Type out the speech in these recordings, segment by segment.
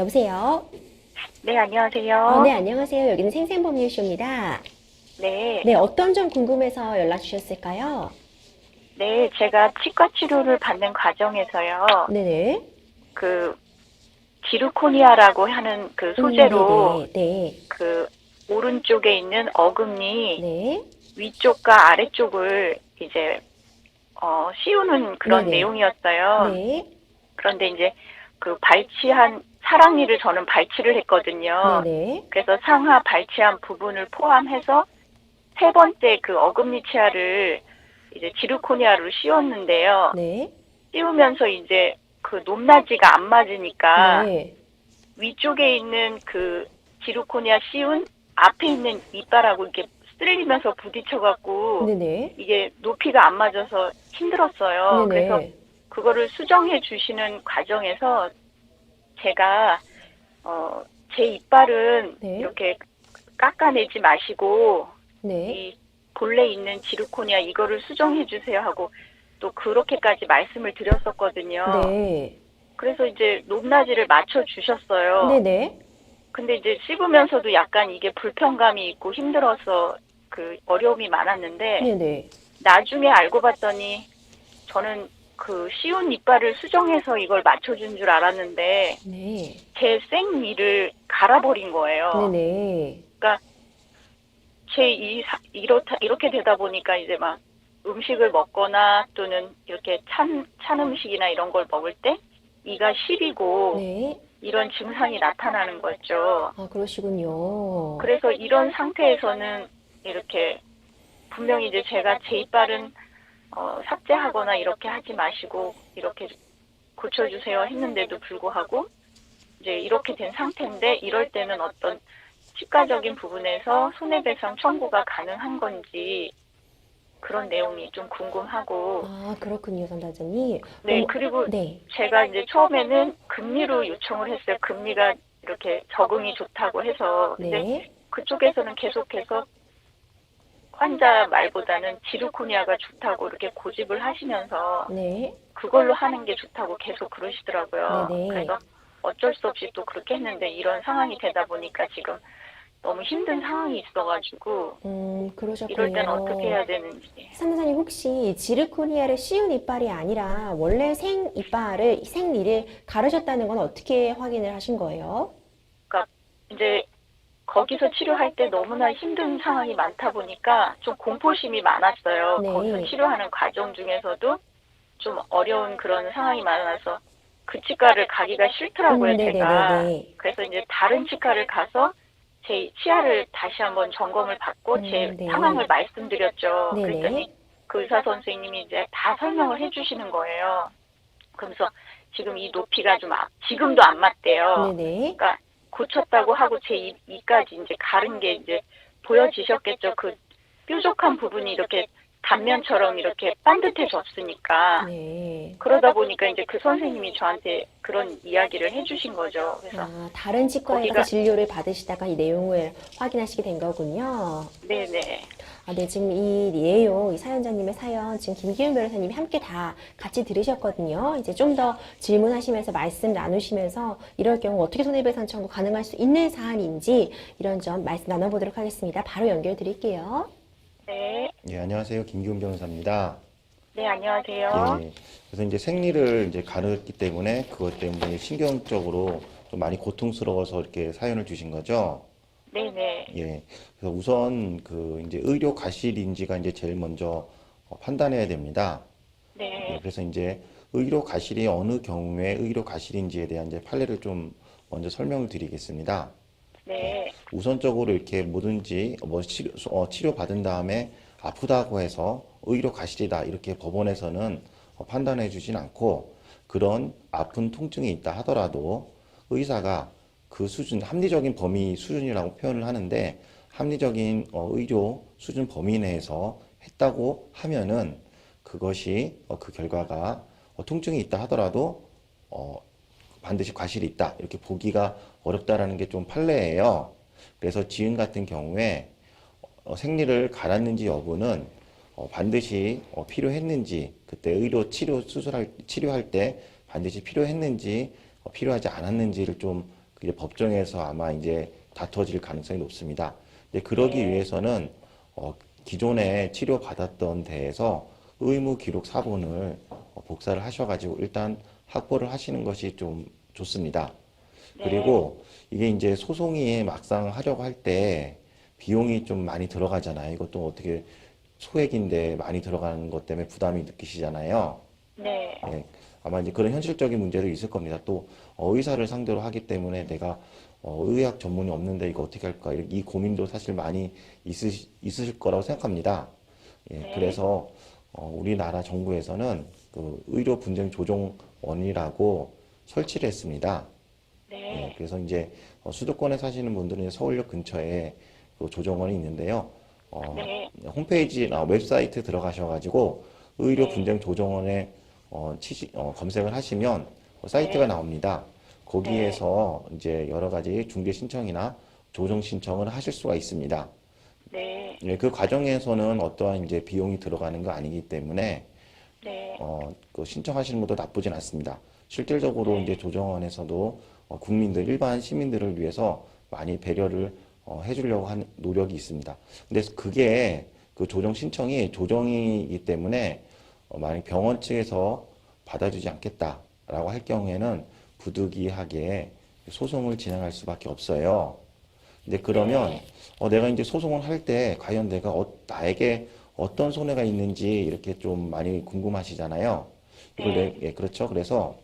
여보세요? 네, 안녕하세요. 네, 안녕하세요. 여기는 생생법률쇼입니다. 네, 네, 어떤 점 궁금해서 연락 주셨을까요? 네, 제가 치과 치료를 받는 과정에서요, 네네. 그, 지르코니아라고 하는 그 소재로 네네. 네. 그 오른쪽에 있는 어금니 네. 위쪽과 아래쪽을 이제, 씌우는 그런 네네. 내용이었어요. 네. 그런데 이제 그 발치한, 사랑니를 저는 발치를 했거든요. 네네. 그래서 상하 발치한 부분을 포함해서 세 번째 그 어금니 치아를 이제 지르코니아로 씌웠는데요. 네. 씌우면서 이제 그 높낮이가 안 맞으니까 네. 위쪽에 있는 그 지르코니아 씌운 앞에 있는 이빨하고 이렇게 쓸리면서 부딪혀갖고 네네. 이게 높이가 안 맞아서 힘들었어요. 그래서 네네. 그거를 수정해 주시는 과정에서 제가 제 이빨은 네. 이렇게 깎아내지 마시고 네. 이 본래 있는 지르코니아 이거를 수정해 주세요 하고 또 그렇게까지 말씀을 드렸었거든요. 네. 그래서 이제 높낮이를 맞춰 주셨어요. 네네. 근데 이제 씹으면서도 약간 이게 불편감이 있고 힘들어서 그 어려움이 많았는데 네네. 나중에 알고 봤더니 저는 그 씌운 이빨을 수정해서 이걸 맞춰준 줄 알았는데 네. 제 생이를 갈아버린 거예요. 네네. 그러니까 이렇게 되다 보니까 이제 막 음식을 먹거나 또는 이렇게 찬 음식이나 이런 걸 먹을 때 이가 시리고 네. 이런 증상이 나타나는 거죠. 아, 그러시군요. 그래서 이런 상태에서는 이렇게 분명히 이제 제가 제 이빨은 삭제하거나 이렇게 하지 마시고 이렇게 고쳐주세요 했는데도 불구하고 이제 이렇게 된 상태인데 이럴 때는 어떤 치과적인 부분에서 손해배상 청구가 가능한 건지 그런 내용이 좀 궁금하고 아, 그렇군요, 상담자님. 네 그리고 네. 제가 이제 처음에는 금리로 요청을 했어요. 금리가 이렇게 적응이 좋다고 해서 근데 네. 그쪽에서는 계속해서 환자 말보다는 지르코니아가 좋다고 이렇게 고집을 하시면서 네. 그걸로 하는 게 좋다고 계속 그러시더라고요. 네네. 그래서 어쩔 수 없이 또 그렇게 했는데 이런 상황이 되다 보니까 지금 너무 힘든 상황이 있어가지고 이럴 때는 어떻게 그러셨군요. 해야 되는지. 상담자님 혹시 지르코니아를 씌운 이빨이 아니라 원래 생 이빨을, 생리를 가르셨다는 건 어떻게 확인을 하신 거예요? 그러니까 이제 거기서 치료할 때 너무나 힘든 상황이 많다 보니까 좀 공포심이 많았어요. 거기서 네. 치료하는 과정 중에서도 좀 어려운 그런 상황이 많아서 그 치과를 가기가 싫더라고요, 제가. 네네네네. 그래서 이제 다른 치과를 가서 제 치아를 다시 한번 점검을 받고 제 상황을 네. 말씀드렸죠. 그랬더니 네네. 그 의사 선생님이 이제 다 설명을 해주시는 거예요. 그러면서 지금 이 높이가 좀 지금도 안 맞대요. 네네. 그러니까 고쳤다고 하고 제 이까지 이제 가른 게 이제 보여지셨겠죠. 그 뾰족한 부분이 이렇게 단면처럼 이렇게 반듯해졌으니까. 네. 그러다 보니까 이제 그 선생님이 저한테 그런 이야기를 해주신 거죠. 그래서 아, 다른 치과에 가서 거기가 진료를 받으시다가 이 내용을 확인하시게 된 거군요. 네네. 아, 네, 지금 이 내용, 이 사연자님의 사연, 지금 김기훈 변호사님이 함께 다 같이 들으셨거든요. 이제 좀 더 질문하시면서 말씀 나누시면서 이럴 경우 어떻게 손해배상 청구 가능할 수 있는 사안인지 이런 점 말씀 나눠보도록 하겠습니다. 바로 연결 드릴게요. 네. 예, 안녕하세요. 김기훈 변호사입니다. 네, 안녕하세요. 예, 그래서 이제 생리를 이제 가르기 때문에 그것 때문에 신경적으로 좀 많이 고통스러워서 이렇게 사연을 주신 거죠. 네네. 예, 그래서 우선 그 이제 의료 과실인지가 이제 제일 먼저 판단해야 됩니다. 예, 네. 그래서 이제 의료 과실이 어느 경우에 의료 과실인지에 대한 이제 판례를 좀 먼저 설명을 드리겠습니다. 예, 네. 우선적으로 이렇게 뭐든지 뭐 치료 받은 다음에 아프다고 해서 의료 과실이다 이렇게 법원에서는 판단해 주진 않고 그런 아픈 통증이 있다 하더라도 의사가 그 수준, 합리적인 범위 수준이라고 표현을 하는데 합리적인 의료 수준 범위 내에서 했다고 하면은 그것이 그 결과가 통증이 있다 하더라도 어, 반드시 과실이 있다 이렇게 보기가 어렵다라는 게 좀 판례예요. 그래서 지금 같은 경우에 생리를 갈았는지 여부는 반드시 필요했는지 그때 의료 치료할 때 반드시 필요했는지 필요하지 않았는지를 좀 그게 법정에서 아마 이제 다퉈질 가능성이 높습니다. 근데 그러기 위해서는 기존에 치료받았던 데에서 의무 기록 사본을 복사를 하셔가지고 일단 확보를 하시는 것이 좀 좋습니다. 그리고 이게 이제 소송이 막상 하려고 할 때 비용이 좀 많이 들어가잖아요. 이것도 어떻게 소액인데 많이 들어가는 것 때문에 부담이 느끼시잖아요. 네. 예, 아마 이제 그런 현실적인 문제도 있을 겁니다. 또 의사를 상대로 하기 때문에 내가 의학 전문이 없는데 이거 어떻게 할까? 이 고민도 사실 많이 있으실 거라고 생각합니다. 예, 그래서 우리나라 정부에서는 그 의료 분쟁 조정원이라고 설치를 했습니다. 예, 네. 그래서 이제 수도권에 사시는 분들은 이제 서울역 근처에 그 조정원이 있는데요. 네. 홈페이지나 웹사이트 들어가셔가지고 의료 네. 분쟁 조정원에 검색을 하시면 사이트가 나옵니다. 거기에서 이제 여러 가지 중개 신청이나 조정 신청을 하실 수가 있습니다. 네. 예, 그 과정에서는 어떠한 이제 비용이 들어가는 거 아니기 때문에 네. 그 신청하시는 것도 나쁘진 않습니다. 실질적으로 이제 조정원에서도 국민들, 일반 시민들을 위해서 많이 배려를 해주려고 하는 노력이 있습니다. 근데 그게 그 조정 신청이 조정이기 때문에 만약 병원 측에서 받아주지 않겠다라고 할 경우에는 부득이하게 소송을 진행할 수밖에 없어요. 근데 그러면 내가 이제 소송을 할 때 과연 내가 나에게 어떤 손해가 있는지 이렇게 좀 많이 궁금하시잖아요. 예, 그렇죠. 그래서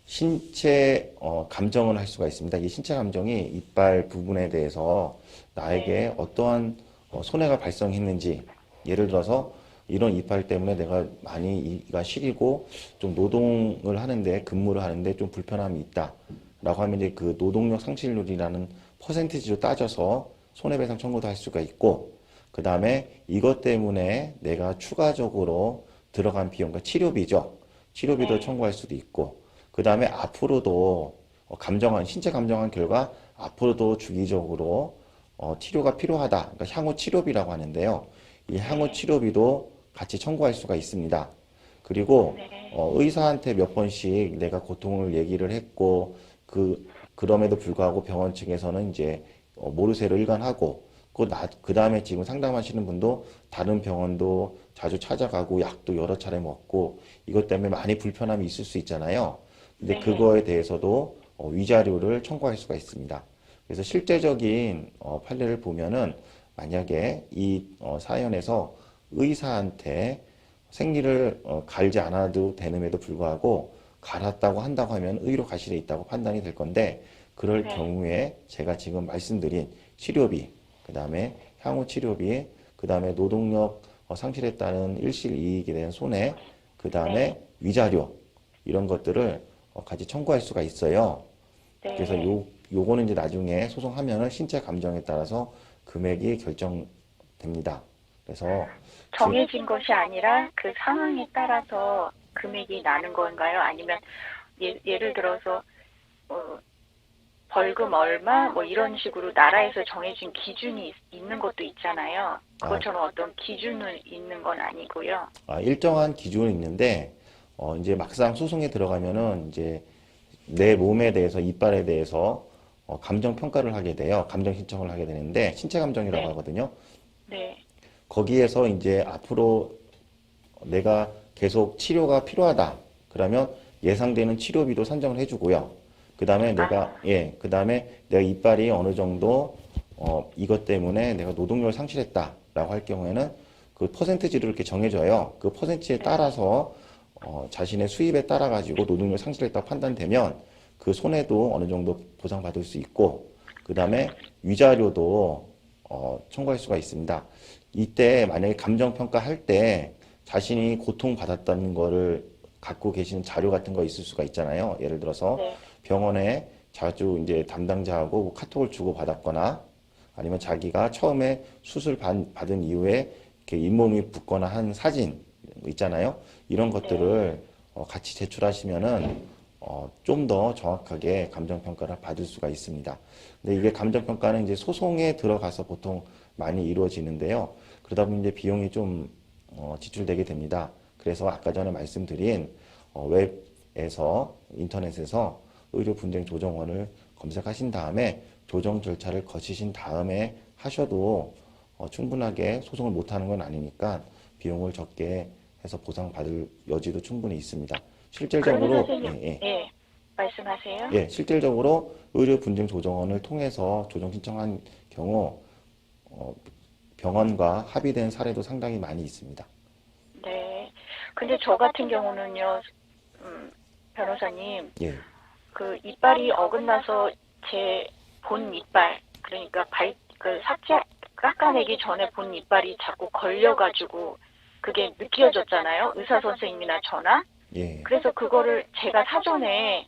신체 감정을 할 수가 있습니다. 이 신체 감정이 이빨 부분에 대해서 나에게 어떠한 손해가 발생했는지, 예를 들어서 이런 이빨 때문에 내가 많이 이가 시리고 좀 노동을 하는데 근무를 하는데 좀 불편함이 있다라고 하면 이제 그 노동력 상실률이라는 퍼센티지로 따져서 손해배상 청구도 할 수가 있고, 그 다음에 이것 때문에 내가 추가적으로 들어간 비용과 치료비죠. 치료비도 청구할 수도 있고, 그 다음에 앞으로도 신체 감정한 결과 앞으로도 주기적으로 치료가 필요하다. 그러니까 향후 치료비라고 하는데요. 이 향후 치료비도 같이 청구할 수가 있습니다. 그리고 의사한테 몇 번씩 내가 고통을 얘기를 했고, 그럼에도 불구하고 병원 측에서는 이제 모르쇠로 일관하고, 그 다음에 지금 상담하시는 분도 다른 병원도 자주 찾아가고 약도 여러 차례 먹고 이것 때문에 많이 불편함이 있을 수 있잖아요. 근데 그거에 대해서도 위자료를 청구할 수가 있습니다. 그래서 실제적인 판례를 보면은 만약에 이 사연에서 의사한테 생리를 갈지 않아도 되는에도 불구하고 갈았다고 한다고 하면 의료 과실에 있다고 판단이 될 건데, 그럴 경우에 제가 지금 말씀드린 치료비, 그 다음에 향후 치료비, 그 다음에 노동력 상실에 따른 일시이익에 대한 손해, 그 다음에 위자료, 이런 것들을 같이 청구할 수가 있어요. 그래서 요거는 이제 나중에 소송하면은 신체 감정에 따라서 금액이 결정됩니다. 그래서 정해진 것이 아니라 그 상황에 따라서 금액이 나는 건가요? 아니면 예를 들어서 벌금 얼마 뭐 이런 식으로 나라에서 정해진 기준이 있는 것도 있잖아요. 그것처럼 어떤 기준은 있는 건 아니고요. 일정한 기준은 있는데 이제 막상 소송에 들어가면은 이제 내 몸에 대해서, 이빨에 대해서 감정 평가를 하게 돼요. 감정 신청을 하게 되는데 신체 감정이라고 하거든요. 네. 거기에서 이제 앞으로 내가 계속 치료가 필요하다. 그러면 예상되는 치료비도 산정을 해주고요. 그 다음에 그 다음에 내가 이빨이 어느 정도, 이것 때문에 내가 노동력을 상실했다라고 할 경우에는 그 퍼센티지를 이렇게 정해줘요. 그 퍼센티지에 따라서, 자신의 수입에 따라가지고 노동력을 상실했다고 판단되면 그 손해도 어느 정도 보상받을 수 있고, 그 다음에 위자료도, 청구할 수가 있습니다. 이때 만약에 감정평가할 때 자신이 고통받았다는 거를 갖고 계시는 자료 같은 거 있을 수가 있잖아요. 예를 들어서 병원에 자주 이제 담당자하고 뭐 카톡을 주고 받았거나, 아니면 자기가 처음에 수술 받은 이후에 이렇게 잇몸이 붓거나 한 사진 있잖아요. 이런 것들을 같이 제출하시면은 좀 더 정확하게 감정평가를 받을 수가 있습니다. 근데 이게 감정평가는 이제 소송에 들어가서 보통 많이 이루어지는데요. 그러다 보면 이제 비용이 좀 지출되게 됩니다. 그래서 아까 전에 말씀드린 인터넷에서 의료분쟁조정원을 검색하신 다음에 조정 절차를 거치신 다음에 하셔도 충분하게 소송을 못하는 건 아니니까 비용을 적게 해서 보상받을 여지도 충분히 있습니다. 실질적으로 그러면 선생님, 예, 말씀하세요. 실질적으로 의료분쟁조정원을 통해서 조정 신청한 경우 병원과 합의된 사례도 상당히 많이 있습니다. 네. 근데 저 같은 경우는요, 변호사님, 예, 그 이빨이 어긋나서 제 본 이빨, 그러니까 삭제, 깎아내기 전에 본 이빨이 자꾸 걸려가지고 그게 느껴졌잖아요. 의사 선생님이나 저나. 예, 그래서 그거를 제가 사전에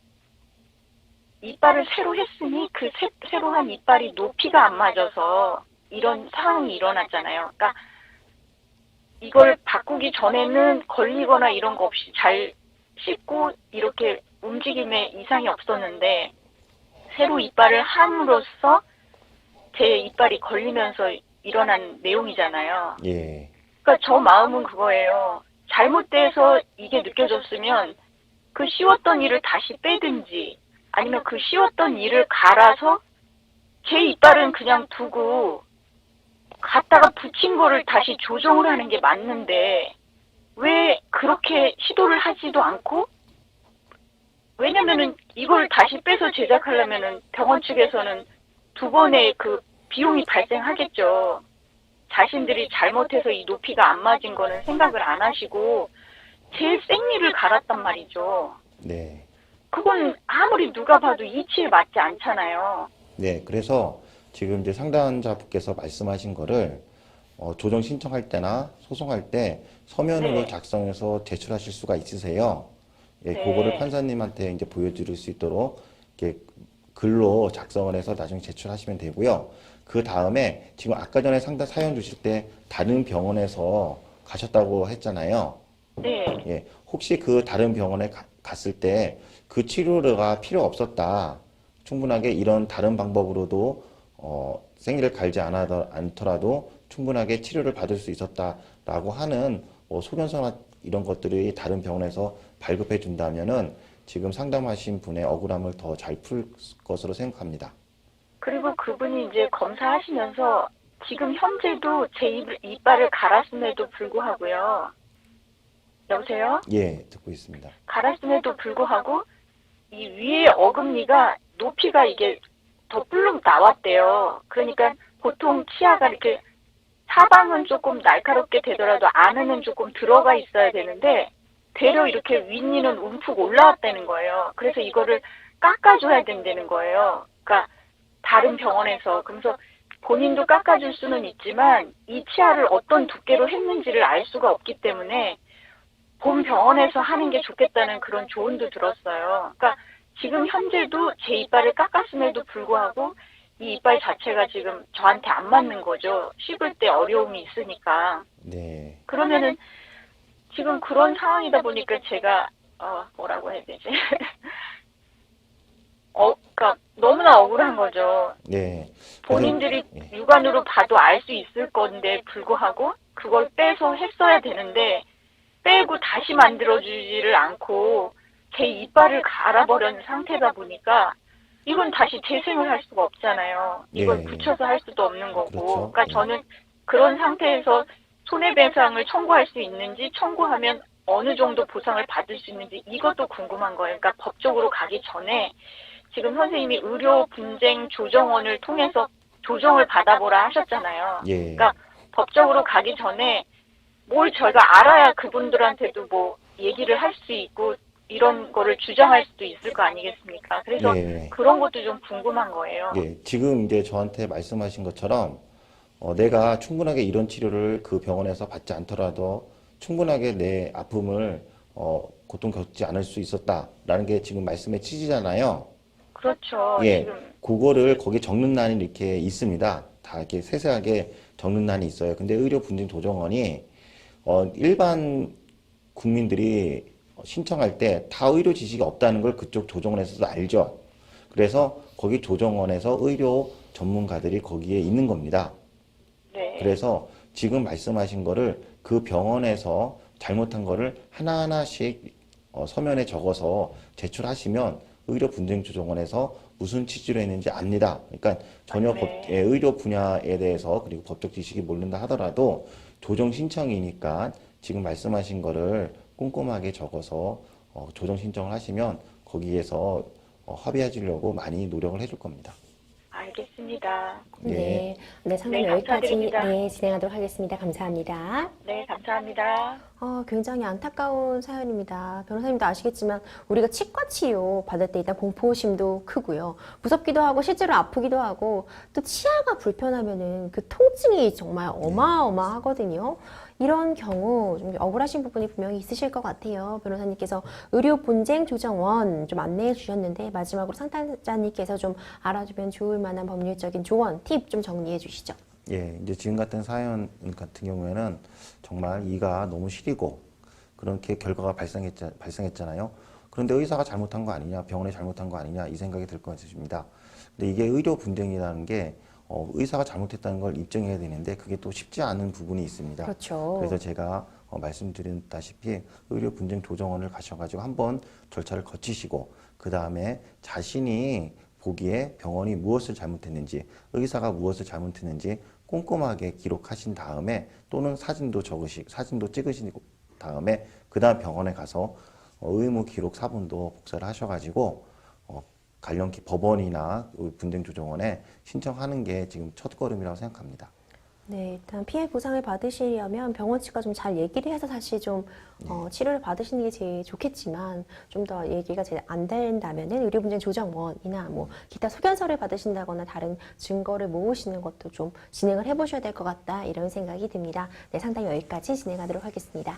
이빨을 새로 했으니 그 새로 한 이빨이 높이가 안 맞아서 이런 상황이 일어났잖아요. 그러니까 이걸 바꾸기 전에는 걸리거나 이런 거 없이 잘 씹고 이렇게 움직임에 이상이 없었는데 새로 이빨을 함으로써 제 이빨이 걸리면서 일어난 내용이잖아요. 예, 그러니까 저 마음은 그거예요. 잘못돼서 이게 느껴졌으면 그 씌웠던 이를 다시 빼든지 아니면 그 씌웠던 이를 갈아서 제 이빨은 그냥 두고 갖다가 붙인 거를 다시 조정을 하는 게 맞는데 왜 그렇게 시도를 하지도 않고, 왜냐면은 이걸 다시 빼서 제작하려면은 병원 측에서는 두 번의 그 비용이 발생하겠죠. 자신들이 잘못해서 이 높이가 안 맞은 거는 생각을 안 하시고 제 생리를 갈았단 말이죠. 네. 그건 아무리 누가 봐도 이치에 맞지 않잖아요. 네, 그래서 지금 이제 상담자분께서 말씀하신 거를 조정 신청할 때나 소송할 때 서면으로 네. 작성해서 제출하실 수가 있으세요. 예, 네. 그거를 판사님한테 이제 보여드릴 수 있도록 이렇게 글로 작성을 해서 나중에 제출하시면 되고요. 그 다음에 지금 아까 전에 상담 사연 주실 때 다른 병원에서 가셨다고 했잖아요. 네. 예, 혹시 그 다른 병원에 갔을 때 그 치료가 필요 없었다. 충분하게 이런 다른 방법으로도 생리를 갈지 않더라도 충분하게 치료를 받을 수 있었다라고 하는 소견서나 이런 것들이 다른 병원에서 발급해 준다면은 지금 상담하신 분의 억울함을 더 잘 풀 것으로 생각합니다. 그리고 그분이 이제 검사하시면서 지금 현재도 제 이빨을 갈았음에도 불구하고요. 여보세요? 예, 듣고 있습니다. 갈았음에도 불구하고 이 위에 어금니가 높이가 이게 더 불룩 나왔대요. 그러니까 보통 치아가 이렇게 사방은 조금 날카롭게 되더라도 안에는 조금 들어가 있어야 되는데 되려 이렇게 윗니는 움푹 올라왔다는 거예요. 그래서 이거를 깎아줘야 된다는 거예요. 그러니까 다른 병원에서. 그래서 본인도 깎아줄 수는 있지만 이 치아를 어떤 두께로 했는지를 알 수가 없기 때문에 본 병원에서 하는 게 좋겠다는 그런 조언도 들었어요. 그러니까 지금 현재도 제 이빨을 깎았음에도 불구하고 이 이빨 자체가 지금 저한테 안 맞는 거죠. 씹을 때 어려움이 있으니까. 네. 그러면은 지금 그런 상황이다 보니까 제가 뭐라고 해야 되지? 그러니까 너무나 억울한 거죠. 네. 본인들이 그래서, 육안으로 봐도 알 수 있을 건데 불구하고 그걸 빼서 했어야 되는데 빼고 다시 만들어주지를 않고 제 이빨을 갈아버린 상태다 보니까 이건 다시 재생을 할 수가 없잖아요. 이걸 예. 붙여서 할 수도 없는 거고. 그렇죠. 그러니까 예. 저는 그런 상태에서 손해배상을 청구할 수 있는지, 청구하면 어느 정도 보상을 받을 수 있는지 이것도 궁금한 거예요. 그러니까 법적으로 가기 전에 지금 선생님이 의료분쟁조정원을 통해서 조정을 받아보라 하셨잖아요. 예. 그러니까 법적으로 가기 전에 뭘 저희가 알아야 그분들한테도 뭐 얘기를 할 수 있고 이런 거를 주장할 수도 있을 거 아니겠습니까? 그래서 예. 그런 것도 좀 궁금한 거예요. 예, 지금 이제 저한테 말씀하신 것처럼 내가 충분하게 이런 치료를 그 병원에서 받지 않더라도 충분하게 내 아픔을 고통 겪지 않을 수 있었다라는 게 지금 말씀의 취지잖아요. 그렇죠. 예, 지금 그거를 거기 적는 난이 이렇게 있습니다. 다 이렇게 세세하게 적는 난이 있어요. 근데 의료분쟁조정원이 일반 국민들이 신청할 때 다 의료 지식이 없다는 걸 그쪽 조정원에서도 알죠. 그래서 거기 조정원에서 의료 전문가들이 거기에 있는 겁니다. 네. 그래서 지금 말씀하신 거를 그 병원에서 잘못한 거를 하나하나씩 서면에 적어서 제출하시면 의료분쟁조정원에서 무슨 취지로 했는지 압니다. 그러니까 전혀 네. 의료 분야에 대해서 그리고 법적 지식이 모른다 하더라도 조정 신청이니까 지금 말씀하신 거를 꼼꼼하게 적어서 조정 신청을 하시면 거기에서 합의해 주려고 많이 노력을 해줄 겁니다. 알겠습니다. 네. 네, 상담 네, 여기까지 감사드립니다. 네, 진행하도록 하겠습니다. 감사합니다. 네, 감사합니다. 굉장히 안타까운 사연입니다. 변호사님도 아시겠지만 우리가 치과 치료 받을 때 일단 공포심도 크고요. 무섭기도 하고 실제로 아프기도 하고 또 치아가 불편하면은 그 통증이 정말 어마어마하거든요. 이런 경우 좀 억울하신 부분이 분명히 있으실 것 같아요. 변호사님께서 의료분쟁조정원 좀 안내해 주셨는데 마지막으로 상담자님께서 좀 알아두면 좋을 만한 법률적인 조언, 팁 좀 정리해 주시죠. 예, 이제 지금 같은 사연 같은 경우에는 정말 이가 너무 시리고 그렇게 결과가 발생했잖아요. 그런데 의사가 잘못한 거 아니냐, 병원이 잘못한 거 아니냐 이 생각이 들 것 같습니다. 근데 이게 의료 분쟁이라는 게 의사가 잘못했다는 걸 입증해야 되는데 그게 또 쉽지 않은 부분이 있습니다. 그렇죠. 그래서 제가 말씀드렸다시피 의료 분쟁 조정원을 가셔가지고 한번 절차를 거치시고 그 다음에 자신이 보기에 병원이 무엇을 잘못했는지 의사가 무엇을 잘못했는지 꼼꼼하게 기록하신 다음에 또는 사진도 찍으신 다음에 그 다음 병원에 가서 의무 기록 사본도 복사를 하셔가지고 관련 법원이나 분쟁조정원에 신청하는 게 지금 첫걸음이라고 생각합니다. 네, 일단 피해 보상을 받으시려면 병원 측과 좀 잘 얘기를 해서 사실 좀 치료를 받으시는 게 제일 좋겠지만 좀 더 얘기가 제일 안 된다면은 의료분쟁조정원이나 뭐 기타 소견서를 받으신다거나 다른 증거를 모으시는 것도 좀 진행을 해보셔야 될 것 같다 이런 생각이 듭니다. 네, 상담 여기까지 진행하도록 하겠습니다.